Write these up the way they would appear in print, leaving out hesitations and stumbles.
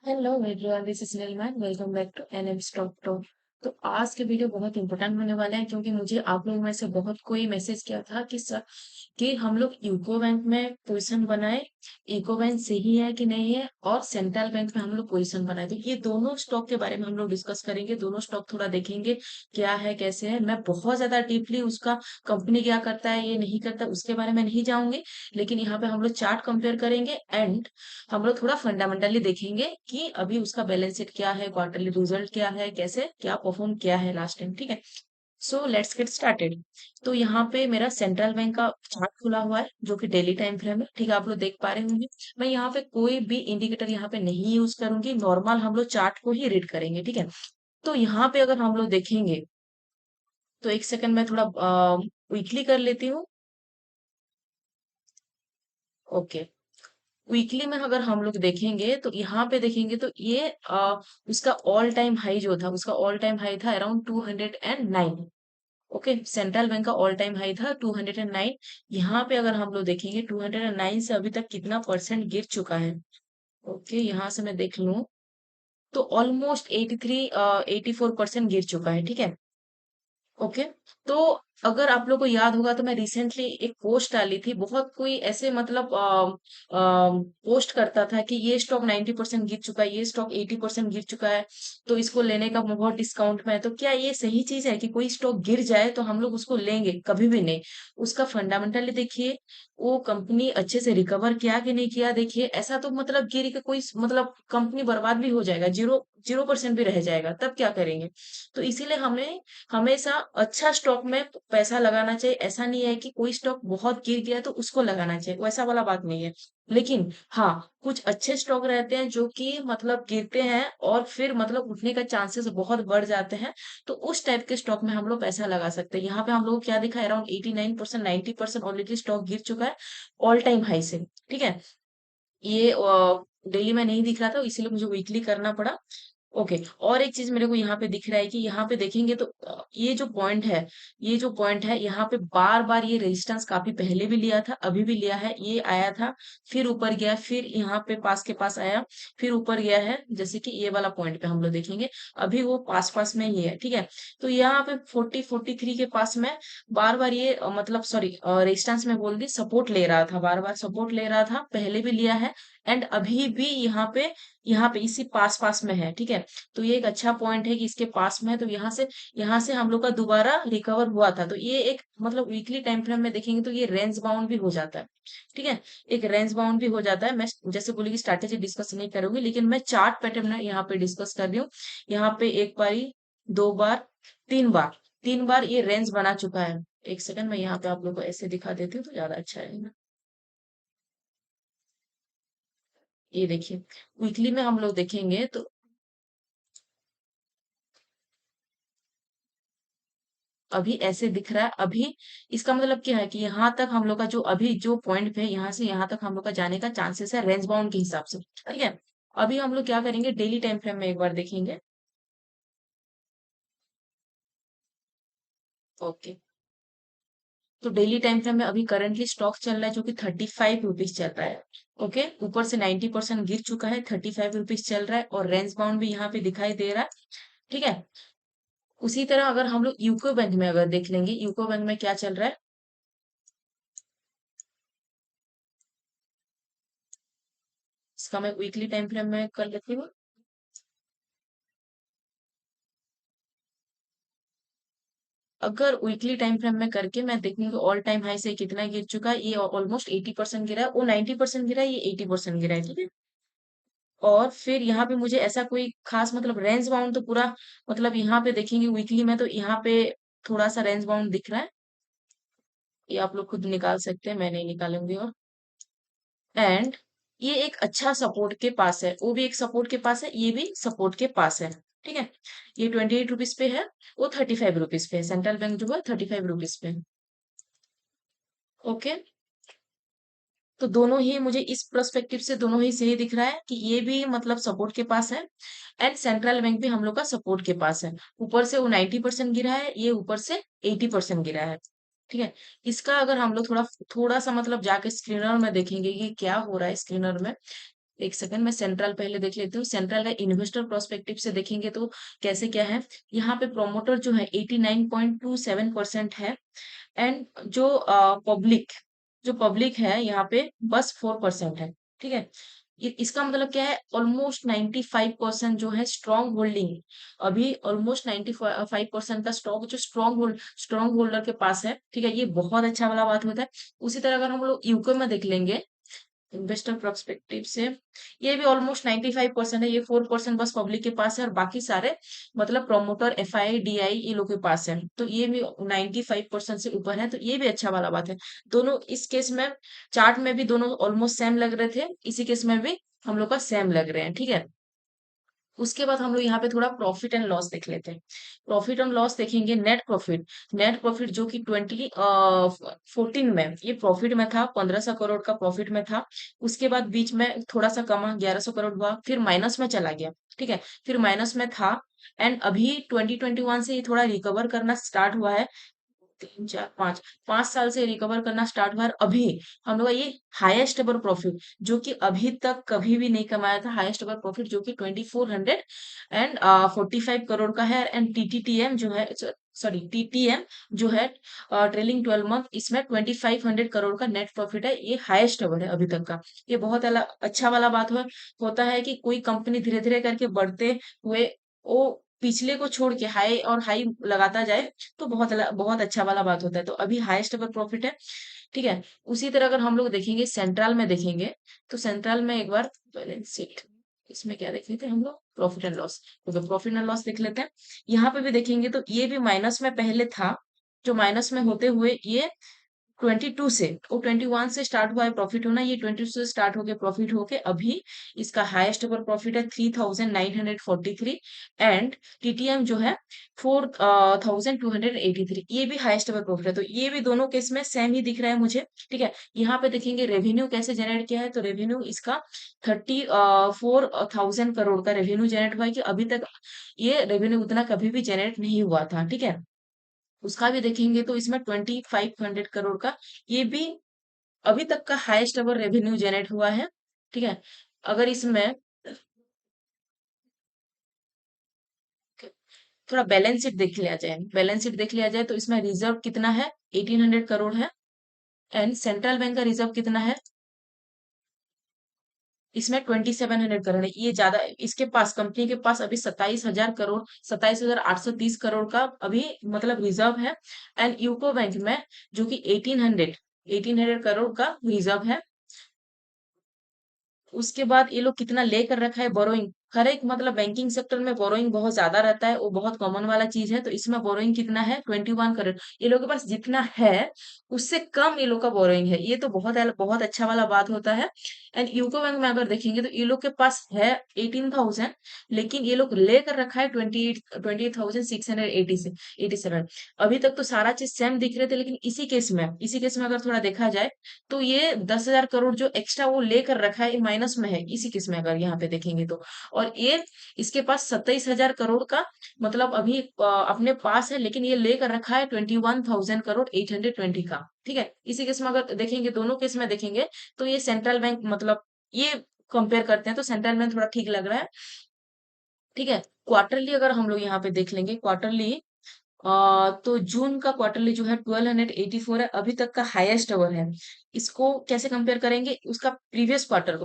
Hello everyone, this is नीलमैन। Welcome back to NM stock talk. तो आज के वीडियो बहुत इंपॉर्टेंट होने वाले हैं क्योंकि मुझे आप लोगों में से बहुत कोई मैसेज किया था कि सर कि हम लोग यूको बैंक में पोजीशन बनाए। यूको बैंक सही है कि नहीं है, और सेंट्रल बैंक में हम लोग पोजीशन बनाए। तो ये दोनों स्टॉक के बारे में हम लोग डिस्कस करेंगे, दोनों स्टॉक थोड़ा देखेंगे क्या है कैसे है। मैं बहुत ज्यादा डीपली उसका कंपनी क्या करता है ये नहीं करता उसके बारे में नहीं जाऊंगी, लेकिन यहाँ पे हम लोग चार्ट कंपेयर करेंगे एंड हम लोग थोड़ा फंडामेंटली देखेंगे कि अभी उसका बैलेंस शीट क्या है, क्वार्टरली रिजल्ट क्या है, कैसे क्या परफॉर्म किया है लास्ट टाइम। ठीक है, सो लेट्स गेट स्टार्टेड। तो यहाँ पे मेरा सेंट्रल बैंक का चार्ट खुला हुआ है जो कि डेली टाइम फ्रेम है। ठीक है, आप लोग देख पा रहे होंगे। मैं यहाँ पे कोई भी इंडिकेटर यहाँ पे नहीं यूज करूंगी, नॉर्मल हम लोग चार्ट को ही रीड करेंगे। ठीक है, तो यहाँ पे अगर हम लोग देखेंगे तो एक सेकंड में थोड़ा वीकली कर लेती हूँ। ओके, वीकली में अगर हम लोग देखेंगे तो यहाँ पे देखेंगे तो ये उसका ऑल टाइम हाई जो था, उसका ऑल टाइम हाई था अराउंड 209। ओके, सेंट्रल बैंक का ऑल टाइम हाई था 209। यहाँ पे अगर हम लोग देखेंगे 209 से अभी तक कितना परसेंट गिर चुका है। ओके, यहाँ से मैं देख लूं तो ऑलमोस्ट 83 84% गिर चुका है। ठीक है, ओके। तो अगर आप लोग को याद होगा तो मैं रिसेंटली एक पोस्ट डाली थी, बहुत कोई ऐसे मतलब पोस्ट करता था कि ये स्टॉक 90% गिर चुका है, ये स्टॉक 80% गिर चुका है, तो इसको लेने का बहुत डिस्काउंट में है। तो क्या ये सही चीज है कि कोई स्टॉक गिर जाए तो हम लोग उसको लेंगे? कभी भी नहीं। उसका फंडामेंटली देखिए, वो कंपनी अच्छे से रिकवर किया कि नहीं किया देखिए। ऐसा तो मतलब गिर के कोई मतलब कंपनी बर्बाद भी हो जाएगा, 0% भी रह जाएगा, तब क्या करेंगे? तो इसीलिए हमें हमेशा अच्छा स्टॉक में पैसा लगाना चाहिए। ऐसा नहीं है कि कोई स्टॉक बहुत गिर गया तो उसको लगाना चाहिए, वैसा वाला बात नहीं है। लेकिन हाँ, कुछ अच्छे स्टॉक रहते हैं जो कि मतलब गिरते हैं और फिर मतलब उठने का चांसेस बहुत बढ़ जाते हैं। तो उस टाइप के स्टॉक में हम लोग पैसा लगा सकते हैं। यहाँ पे हम लोग को क्या दिखा है, अराउंड 89% 90% ऑलरेडी स्टॉक गिर चुका है ऑल टाइम हाई से। ठीक है, ये डेली में नहीं दिख रहा था इसीलिए मुझे वीकली करना पड़ा। ओके, और एक चीज मेरे को यहाँ पे दिख रहा है कि यहाँ पे देखेंगे तो ये जो पॉइंट है, ये जो पॉइंट है यहाँ पे बार बार ये रेजिस्टेंस काफी पहले भी लिया था, अभी भी लिया है। ये आया था, फिर ऊपर गया, फिर यहाँ पे पास के पास आया, फिर ऊपर गया है। जैसे कि ये वाला पॉइंट पे हम लोग देखेंगे, अभी वो पास पास में ही है। ठीक है, तो यहाँ पे 43 के पास में बार बार ये मतलब सॉरी रेजिस्टेंस में बोल दी, सपोर्ट ले रहा था, बार बार सपोर्ट ले रहा था, पहले भी लिया है एंड अभी भी यहाँ पे इसी पास पास में है। ठीक है, तो ये एक अच्छा पॉइंट है कि इसके पास में है। तो यहाँ से हम लोग का दोबारा रिकवर हुआ था। तो ये एक मतलब वीकली टाइम फ्रेम में देखेंगे तो ये रेंज बाउंड भी हो जाता है। ठीक है, एक रेंज बाउंड भी हो जाता है। मैं जैसे बोली कि स्ट्रैटेजी डिस्कस नहीं करूंगी, लेकिन मैं चार्ट पैटर्न यहाँ पे डिस्कस कर रही हूँ। यहाँ पे एक बारी, दो बार, तीन बार, तीन बार ये रेंज बना चुका है। एक सेकंड, मैं यहाँ पे आप लोग को ऐसे दिखा देती हूँ तो ज्यादा अच्छा रहेगा। ये देखिए, वीकली में हम लोग देखेंगे तो अभी ऐसे दिख रहा है। अभी इसका मतलब क्या है कि यहाँ तक हम लोग का जो अभी जो पॉइंट पे, यहाँ से यहाँ तक हम लोग का जाने का चांसेस है रेंज बाउंड के हिसाब से। ठीक है, अभी हम लोग क्या करेंगे, डेली टाइम फ्रेम में एक बार देखेंगे। ओके, तो डेली टाइम फ्रेम में अभी करंटली स्टॉक चल रहा है जो कि 35 रुपीज चल रहा है। ओके, ऊपर से 90% गिर चुका है, 35 रुपीज चल रहा है और रेंज बाउंड भी यहाँ पे दिखाई दे रहा है। ठीक है, उसी तरह अगर हम लोग यूको बैंक में अगर देख लेंगे, यूको बैंक में क्या चल रहा है, इसका मैं वीकली टाइम फ्रेम में कर लेती हूँ। अगर वीकली टाइम फ्रेम में करके मैं देखूंगी ऑल टाइम हाई से कितना गिर चुका है, ये ऑलमोस्ट 80% गिरा है, वो 90% गिरा है, ये 80% गिरा है। ठीक है, और फिर यहाँ पे मुझे ऐसा कोई खास मतलब रेंज बाउंड तो पूरा मतलब यहाँ पे देखेंगे वीकली में तो यहाँ पे थोड़ा सा रेंज बाउंड दिख रहा है। ये आप लोग खुद निकाल सकते हैं, मैं नहीं निकालूंगी। और एंड ये एक अच्छा सपोर्ट के पास है, वो भी एक सपोर्ट के पास है, ये भी सपोर्ट के पास है। ठीक है, ये 28 रुपीज पे है, वो 35 रुपीज पे है। सेंट्रल बैंक जो है 35 रुपीज पे है। ओके, तो दोनों ही मुझे इस पर्सपेक्टिव से दोनों ही सही दिख रहा है कि ये भी मतलब सपोर्ट के पास है एंड सेंट्रल बैंक भी हम लोग का सपोर्ट के पास है। ऊपर से वो 90% गिरा है, ये ऊपर से 80% गिरा है। ठीक है, इसका अगर हम लोग थोड़ा थोड़ा सा मतलब जाके स्क्रीनर में देखेंगे कि क्या हो रहा है स्क्रीनर में, एक सेकंड, मैं सेंट्रल पहले देख लेती हूँ। सेंट्रल है इन्वेस्टर प्रोस्पेक्टिव से देखेंगे तो कैसे क्या है। यहाँ पे प्रोमोटर जो है 89.27% है। एंड जो पब्लिक जो पब्लिक है यहाँ पे बस 4% है। ठीक है, इसका मतलब क्या है, ऑलमोस्ट 95% जो है स्ट्रॉन्ग होल्डिंग, अभी ऑलमोस्ट 95% का स्टॉक जो स्ट्रॉन्ग होल्डर के पास है। ठीक है, ये बहुत अच्छा वाला बात होता है। उसी तरह अगर हम लोग यूके में देख लेंगे इन्वेस्टर पर्सपेक्टिव से, ये भी ऑलमोस्ट 95% है। ये 4% बस पब्लिक के पास है, और बाकी सारे मतलब प्रोमोटर, एफआई, डीआई, ये लोग के पास है। तो ये भी 95% से ऊपर है, तो ये भी अच्छा वाला बात है। दोनों इस केस में, चार्ट में भी दोनों ऑलमोस्ट सेम लग रहे थे, इसी केस में भी हम लोग का सेम लग रहे हैं। ठीक है, उसके बाद हम लोग यहाँ पे थोड़ा प्रॉफिट एंड लॉस देख लेते हैं। प्रॉफिट एंड लॉस देखेंगे, नेट प्रॉफिट जो कि 2014 में ये प्रॉफिट में था, 1500 करोड़ का प्रॉफिट में था। उसके बाद बीच में थोड़ा सा कमा, 1100 करोड़ हुआ, फिर माइनस में चला गया। ठीक है, फिर माइनस में था। एंड अभी 2021 से ये थोड़ा रिकवर करना स्टार्ट हुआ है। 3 4 5 5 साल से रिकवर करना स्टार्ट हुआ है। और अभी हम लोग का ये हाईएस्ट एवर प्रॉफिट, जो कि अभी तक कभी भी नहीं कमाया था, हाईएस्ट एवर प्रॉफिट जो कि 2445 करोड़ का है। एंड टीटीटीएम जो है, सॉरी टीटीएम जो है, ट्रेलिंग 12 मंथ, इसमें 2500 करोड़ का नेट प्रॉफिट है। ये हाईएस्ट एवर है अभी तक का। ये बहुत अच्छा वाला बात होता है कि कोई कंपनी धीरे धीरे करके बढ़ते हुए वो पिछले को छोड़ के हाई और हाई लगाता जाए, तो बहुत अच्छा वाला बात होता है। तो अभी हाईएस्ट एवर प्रॉफिट है। ठीक है, उसी तरह अगर हम लोग देखेंगे सेंट्रल में देखेंगे, तो सेंट्रल में एक बार बैलेंस शीट, इसमें क्या देख लेते हैं हम लोग, प्रॉफिट एंड लॉस। तो प्रॉफिट एंड लॉस देख लेते हैं। यहाँ पे भी देखेंगे तो ये भी माइनस में पहले था, जो माइनस में होते हुए ये 22 से, वो 21 से स्टार्ट हुआ है प्रॉफिट होना, ये 22 से स्टार्ट होके प्रॉफिट होके अभी इसका हाईएस्ट एवर प्रॉफिट है 3943। एंड टीटीएम जो है 4283, ये भी हाईएस्ट एवर प्रॉफिट है। तो ये भी दोनों केस में सेम ही दिख रहा है मुझे। ठीक है, यहाँ पे देखेंगे रेवेन्यू कैसे जनरेट किया है, तो रेवेन्यू इसका 34,000 करोड़ का रेवेन्यू जनरेट हुआ है, कि अभी तक ये रेवेन्यू उतना कभी भी जनरेट नहीं हुआ था। ठीक है, उसका भी देखेंगे तो इसमें 2500 करोड़ का, ये भी अभी तक का हाईएस्ट एवर रेवेन्यू जनरेट हुआ है। ठीक है, अगर इसमें थोड़ा बैलेंस शीट देख लिया जाए तो इसमें रिजर्व कितना है, 1800 करोड़ है। एंड सेंट्रल बैंक का रिजर्व कितना है, इसमें 2700 करोड़ है। ये ज्यादा, इसके पास, कंपनी के पास अभी 27,000 करोड़, 27,830 करोड़ का अभी मतलब रिजर्व है। एंड यूको बैंक में जो कि 1800 करोड़ का रिजर्व है। उसके बाद ये लोग कितना लेकर रखा है बोरोइंग, हर एक मतलब बैंकिंग सेक्टर में बोरोइंग बहुत ज्यादा रहता है, वो बहुत कॉमन वाला चीज है। तो इसमें बोरोइंग कितना है, 21 करोड़। ये लोग के पास जितना है उससे कम ये लोग का बोरोइंग है, ये तो बहुत अच्छा वाला बात होता है। एंड यूको बैंक में अगर देखेंगे तो ये लोग के पास है 18,000, लेकिन ये लोग लेकर रखा है 28,687। अभी तक तो सारा चीज सेम दिख रहे थे, लेकिन इसी केस में अगर थोड़ा देखा जाए, तो ये 10,000 करोड़ जो एक्स्ट्रा वो लेकर रखा है, ये माइनस में है इसी केस में अगर यहाँ पे देखेंगे तो। और ये इसके पास 27,000 करोड़ का मतलब अभी अपने पास है, लेकिन ये लेकर रखा है 21,000 करोड़ 820 का। ठीक है, इसी केस में अगर देखेंगे, दोनों केस में देखेंगे, तो ये सेंट्रल बैंक मतलब ये कंपेयर करते हैं तो सेंट्रल बैंक थोड़ा ठीक लग रहा है। ठीक है, क्वार्टरली अगर हम लोग यहाँ पे देख लेंगे, क्वार्टरली तो जून का क्वार्टरली जो है 1284 है, अभी तक का हाईएस्ट अवर है। इसको कैसे कंपेयर करेंगे, उसका प्रीवियस क्वार्टर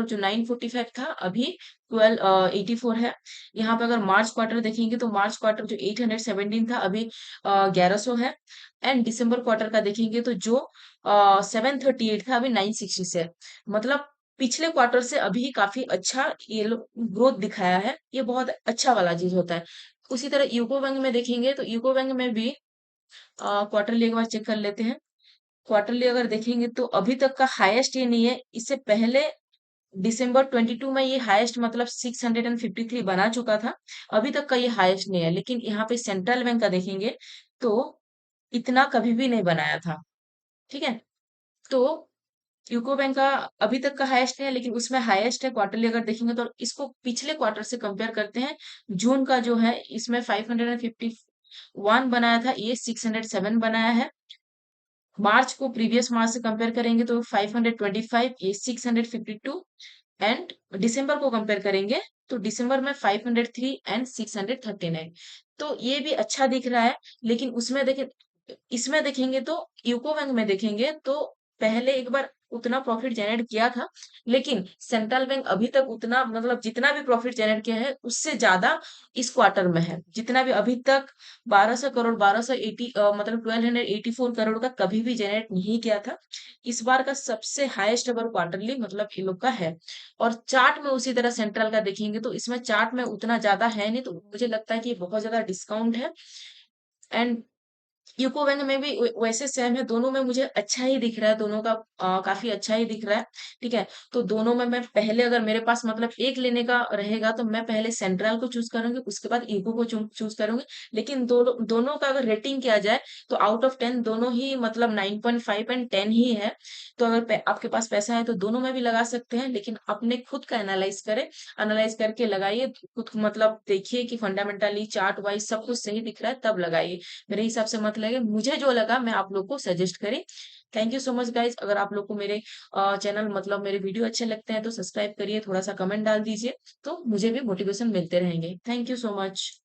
जो 945 था, अभी 1284 है। यहाँ पे अगर मार्च क्वार्टर देखेंगे तो मार्च क्वार्टर जो 817 था, अभी 1100 है। एंड दिसंबर क्वार्टर का देखेंगे तो जो 738 था, अभी 966 है। मतलब पिछले क्वार्टर से अभी काफी अच्छा ये ग्रोथ दिखाया है, ये बहुत अच्छा वाला चीज होता है। उसी तरह यूको बैंक में देखेंगे तो यूको बैंक में भी क्वार्टरली एक बार चेक कर लेते हैं। क्वार्टरली अगर देखेंगे तो अभी तक का हाईएस्ट ये नहीं है, इससे पहले दिसंबर 22 में ये हाईएस्ट मतलब 653 बना चुका था। अभी तक का ये हाईएस्ट नहीं है, लेकिन यहाँ पे सेंट्रल बैंक का देखेंगे तो इतना कभी भी नहीं बनाया था। ठीक है, तो यूको बैंक का अभी तक का हाईएस्ट है, लेकिन उसमें हाईएस्ट है क्वार्टरली अगर देखेंगे तो। इसको पिछले क्वार्टर से कंपेयर करते हैं, जून का जो है इसमें 551 बनाया था, ये 607 बनाया है। मार्च को प्रीवियस मार्च से कंपेयर करेंगे तो 525, ये 652। एंड दिसंबर को कंपेयर करेंगे तो दिसंबर में 503 एंड 639। तो ये भी अच्छा दिख रहा है। लेकिन उसमें देखें, इसमें देखेंगे तो यूको बैंक में देखेंगे तो पहले एक बार उतना प्रॉफिट जनरेट किया था, लेकिन सेंट्रल बैंक अभी तक उतना मतलब जितना भी प्रॉफिट जनरेट किया है उससे ज्यादा इस क्वार्टर में है। जितना भी अभी तक 1200 करोड़ 1280 मतलब 1284 करोड़ का कभी भी जनरेट नहीं किया था। इस बार का सबसे हाईएस्ट एवर क्वार्टरली मतलब ये लोग का है। और चार्ट में उसी तरह सेंट्रल का देखेंगे तो इसमें चार्ट में उतना ज्यादा है नहीं, तो मुझे लगता है कि ये बहुत ज्यादा डिस्काउंट है। एंड यूको बैंक में भी वैसे सेम है, दोनों में मुझे अच्छा ही दिख रहा है, दोनों का काफी अच्छा ही दिख रहा है। ठीक है, तो दोनों में मैं पहले अगर मेरे पास मतलब एक लेने का रहेगा तो मैं पहले सेंट्रल को चूज करूंगी, उसके बाद यूको को चूज करूंगी। लेकिन दोनों का अगर रेटिंग किया जाए तो आउट ऑफ 10 दोनों ही मतलब 9.5 एंड 10 ही है। तो अगर आपके पास पैसा है तो दोनों में भी लगा सकते हैं, लेकिन अपने खुद का एनालाइज करें, एनालाइज करके लगाइए खुद, मतलब देखिए कि फंडामेंटली चार्ट वाइज सब कुछ सही दिख रहा है तब लगाइए। मेरे हिसाब से मत लगे, मुझे जो लगा मैं आप लोग को सजेस्ट करी। Thank you so much guys. अगर आप लोग को मेरे चैनल मतलब मेरे वीडियो अच्छे लगते हैं तो सब्सक्राइब करिए, थोड़ा सा कमेंट डाल दीजिए, तो मुझे भी मोटिवेशन मिलते रहेंगे। Thank you so much.